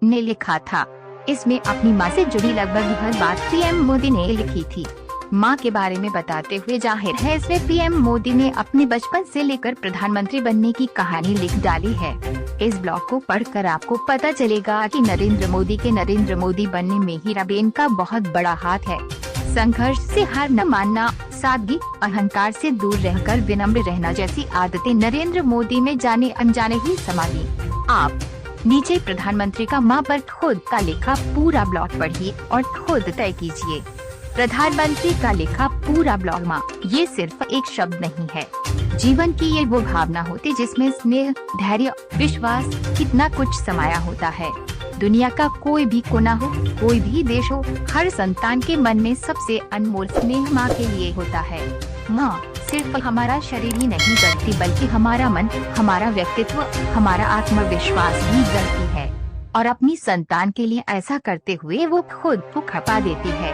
ने लिखा था। इसमें अपनी मां से जुड़ी लगभग हर बात पीएम मोदी ने लिखी थी। मां के बारे में बताते हुए जाहिर है इसमें पीएम मोदी ने अपने बचपन से लेकर प्रधानमंत्री बनने की कहानी लिख डाली है। इस ब्लॉग को पढ़कर आपको पता चलेगा कि नरेंद्र मोदी के नरेंद्र मोदी बनने में हीराबेन का बहुत बड़ा हाथ है। संघर्ष से हार न मानना, सादगी, अहंकार से दूर रहकर विनम्र रहना जैसी आदतें नरेंद्र मोदी में जाने अनजाने ही समा ली। आप नीचे प्रधानमंत्री का मां पर खुद का लिखा पूरा ब्लॉग पढ़िए और खुद तय कीजिए। प्रधानमंत्री का लिखा पूरा ब्लॉग मां, ये सिर्फ एक शब्द नहीं है। जीवन की ये वो भावना होती जिसमें स्नेह, धैर्य, विश्वास, कितना कुछ समाया होता है। दुनिया का कोई भी कोना हो, कोई भी देश हो, हर संतान के मन में सबसे अनमोल स्नेह माँ के लिए होता है। माँ सिर्फ हमारा शरीर ही नहीं गढ़ती बल्कि हमारा मन, हमारा व्यक्तित्व, हमारा आत्मविश्वास भी गढ़ती है। और अपनी संतान के लिए ऐसा करते हुए वो खुद को खपा देती है,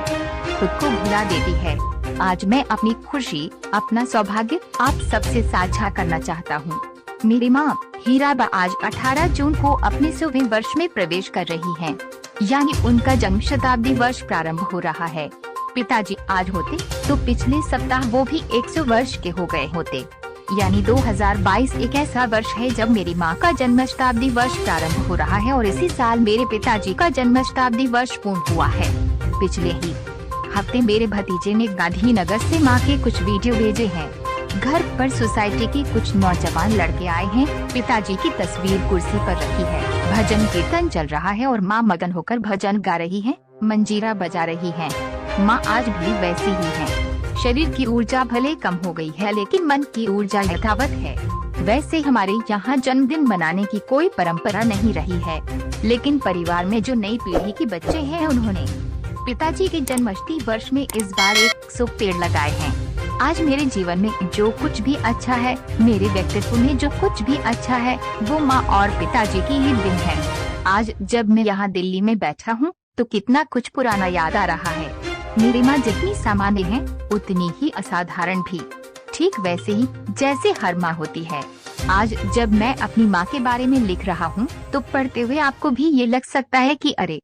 खुद को भुला देती है। आज मैं अपनी खुशी, अपना सौभाग्य आप सबसे साझा करना चाहता हूँ। मेरी माँ हीराबा आज 18 जून को अपने 100वें वर्ष में प्रवेश कर रही हैं, यानी उनका जन्म शताब्दी वर्ष प्रारंभ हो रहा है। पिताजी आज होते तो पिछले सप्ताह वो भी 100 वर्ष के हो गए होते, यानी 2022 एक ऐसा वर्ष है जब मेरी माँ का जन्म शताब्दी वर्ष प्रारंभ हो रहा है और इसी साल मेरे पिताजी का जन्म शताब्दी वर्ष पूर्ण हुआ है। पिछले ही हफ्ते मेरे भतीजे ने गांधीनगर से माँ के कुछ वीडियो भेजे हैं। घर पर सोसाइटी के कुछ नौजवान लड़के आए हैं। पिताजी की तस्वीर कुर्सी पर रखी है, भजन कीर्तन चल रहा है और माँ मगन होकर भजन गा रही है, मंजीरा बजा रही है। माँ आज भी वैसी ही है। शरीर की ऊर्जा भले कम हो गई है लेकिन मन की ऊर्जा यथावत है। वैसे हमारे यहाँ जन्मदिन मनाने की कोई परंपरा नहीं रही है, लेकिन परिवार में जो नई पीढ़ी के बच्चे हैं उन्होंने पिताजी के जन्मशती वर्ष में इस बार 100 पेड़ लगाए हैं। आज मेरे जीवन में जो कुछ भी अच्छा है, मेरे व्यक्तित्व में जो कुछ भी अच्छा है, वो माँ और पिताजी की ही दिन है। आज जब मैं यहाँ दिल्ली में बैठा हूँ तो कितना कुछ पुराना याद आ रहा है। मेरी माँ जितनी सामान्य है उतनी ही असाधारण भी, ठीक वैसे ही जैसे हर माँ होती है। आज जब मैं अपनी माँ के बारे में लिख रहा हूँ तो पढ़ते हुए आपको भी ये लग सकता है कि अरे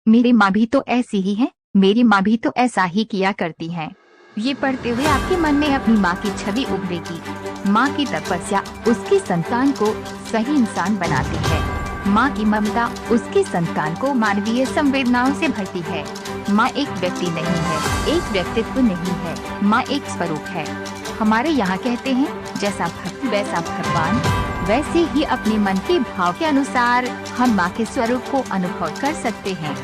मेरी माँ भी तो ऐसी ही है, मेरी माँ भी तो ऐसा ही किया करती है। ये पढ़ते हुए आपके मन में अपनी माँ की छवि उभरेगी। माँ की तपस्या उसकी संतान को सही इंसान बनाती है। माँ की ममता उसके संतान को मानवीय संवेदनाओं से भरती है। माँ एक व्यक्ति नहीं है, एक व्यक्तित्व नहीं है, माँ एक स्वरूप है। हमारे यहाँ कहते हैं जैसा भक्त वैसा भगवान, वैसे ही अपने मन के भाव के अनुसार हम माँ के स्वरूप को अनुभव कर सकते हैं।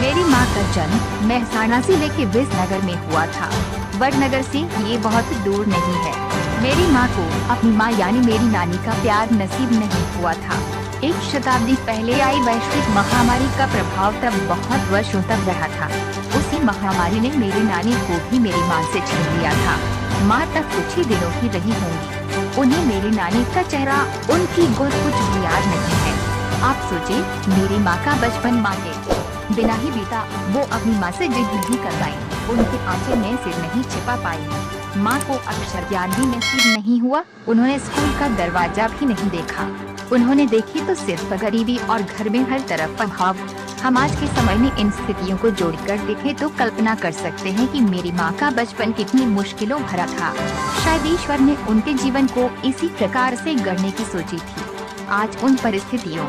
मेरी माँ का जन्म मेहसाणा जिले के विजयनगर में हुआ था। वडनगर से ये बहुत दूर नहीं है। मेरी माँ को अपनी माँ यानी मेरी नानी का प्यार नसीब नहीं हुआ था। एक शताब्दी पहले आई वैश्विक महामारी का प्रभाव तब बहुत वर्षों तक रहा था। उसी महामारी ने मेरी नानी को भी मेरी माँ से छीन लिया था। माँ तक कुछ ही दिनों की रही होंगी। उन्हें मेरी नानी का चेहरा, उनकी गोद कुछ भी याद नहीं है। आप सोचे मेरी माँ का बचपन माँ के बिना ही बीता। वो अपनी माँ से जिद नहीं कर पाई, उनकी आंखें में सिर नहीं छिपा पाई। माँ को अक्षर ज्ञान भी नसीब नहीं हुआ। उन्होंने स्कूल का दरवाजा भी नहीं देखा। उन्होंने देखी तो सिर्फ गरीबी और घर में हर तरफ अभाव। हम आज के समय में इन स्थितियों को जोड़कर देखें तो कल्पना कर सकते हैं कि मेरी माँ का बचपन कितनी मुश्किलों भरा था। शायद ईश्वर ने उनके जीवन को इसी प्रकार से गढ़ने की सोची थी। आज उन परिस्थितियों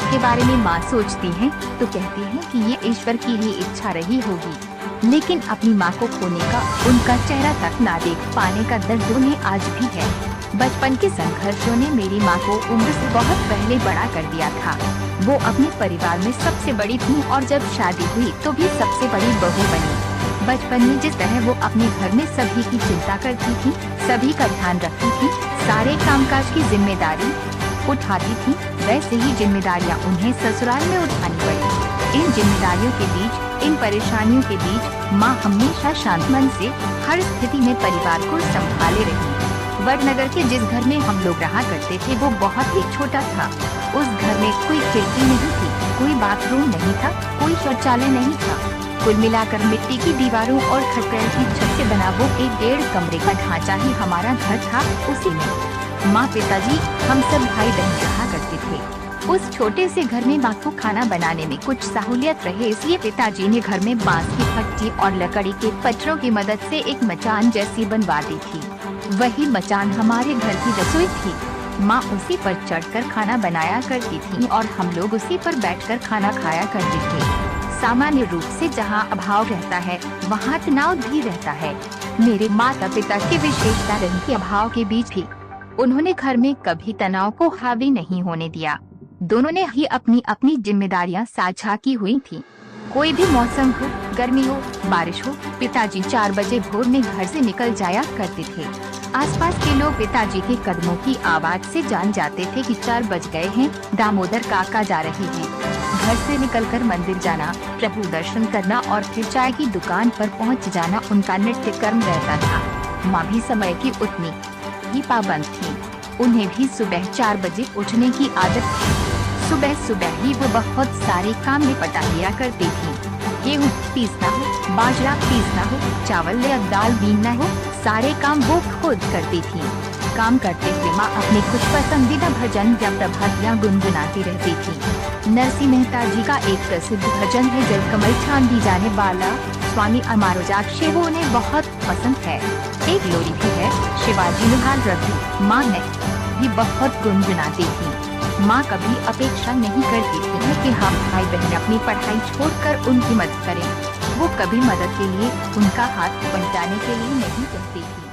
के बारे में माँ सोचती हैं तो कहती हैं कि ये ईश्वर की ही इच्छा रही होगी। लेकिन अपनी माँ को खोने का, उनका चेहरा तक ना देख पाने का दर्द उन्हें आज भी है। बचपन के संघर्षों ने मेरी माँ को उम्र से बहुत पहले बड़ा कर दिया था। वो अपने परिवार में सबसे बड़ी थी और जब शादी हुई तो भी सबसे बड़ी बहू बनी। बचपन में जिस तरह वो अपने घर में सभी की चिंता करती थी, सभी का ध्यान रखती थी, सारे कामकाज की जिम्मेदारी उठाती थी, वैसे ही जिम्मेदारियाँ उन्हें ससुराल में उठानी पड़ी। इन जिम्मेदारियों के बीच, इन परेशानियों के बीच माँ हमेशा शांत मन से हर स्थिति में परिवार को संभाले रही। वडनगर के जिस घर में हम लोग रहा करते थे वो बहुत ही छोटा था। उस घर में कोई खिड़की नहीं थी, कोई बाथरूम नहीं था, कोई शौचालय नहीं था। कुल मिलाकर मिट्टी की दीवारों और खटखट की छत से बना वो एक 1.5 कमरे का ढांचा ही हमारा घर था। उसी में माँ, पिताजी, हम सब भाई बहन रहा करते थे। उस छोटे से घर में माँ को खाना बनाने में कुछ सहूलियत रहे, इसलिए पिताजी ने घर में बांस की फट्टी और लकड़ी के पत्थरों की मदद से एक मचान जैसी बनवा दी थी। वही मचान हमारे घर की रसोई थी। माँ उसी पर चढ़कर खाना बनाया करती थी और हम लोग उसी पर बैठकर खाना खाया करते थे। सामान्य रूप से जहाँ अभाव रहता है वहाँ तनाव भी रहता है। मेरे माता पिता की विशेषता रही कि अभाव के बीच भी उन्होंने घर में कभी तनाव को हावी नहीं होने दिया। दोनों ने ही अपनी अपनी जिम्मेदारियां साझा की हुई थी। कोई भी मौसम हो, गर्मी हो, बारिश हो, पिताजी 4 बजे भोर में घर से निकल जाया करते थे। आसपास के लोग पिताजी के कदमों की आवाज से जान जाते थे कि 4 बज गए हैं, दामोदर काका जा रहे हैं। घर से निकलकर मंदिर जाना, प्रभु दर्शन करना और फिर चाय की दुकान पर पहुंच जाना उनका नित्य कर्म रहता था। माँ भी समय की उतनी ही पाबंद थी। उन्हें भी सुबह 4 बजे उठने की आदत थी। सुबह सुबह ही वो बहुत सारे काम निपटा लिया करती थी। गेहूँ पीसना हो, बाजरा पीसना हो, चावल या दाल बीनना हो, सारे काम वो खुद करती थी। काम करते हुए माँ अपने कुछ पसंदीदा भजन या प्रभातियाँ गुनगुनाती रहती थी। नरसिंह मेहता जी का एक प्रसिद्ध भजन है, जल कमल छान दी जाने वाला स्वामी अमारोजाक्षी, वो उन्हें बहुत पसंद है। एक लोरी भी है, शिवाजी निहाल रघु, माँ ने भी बहुत गुनगुनाती थी। माँ कभी अपेक्षा नहीं करती थी कि हम भाई बहन अपनी पढ़ाई छोड़कर उनकी मदद करें। वो कभी मदद के लिए उनका हाथ बंटाने के लिए नहीं कहती थी।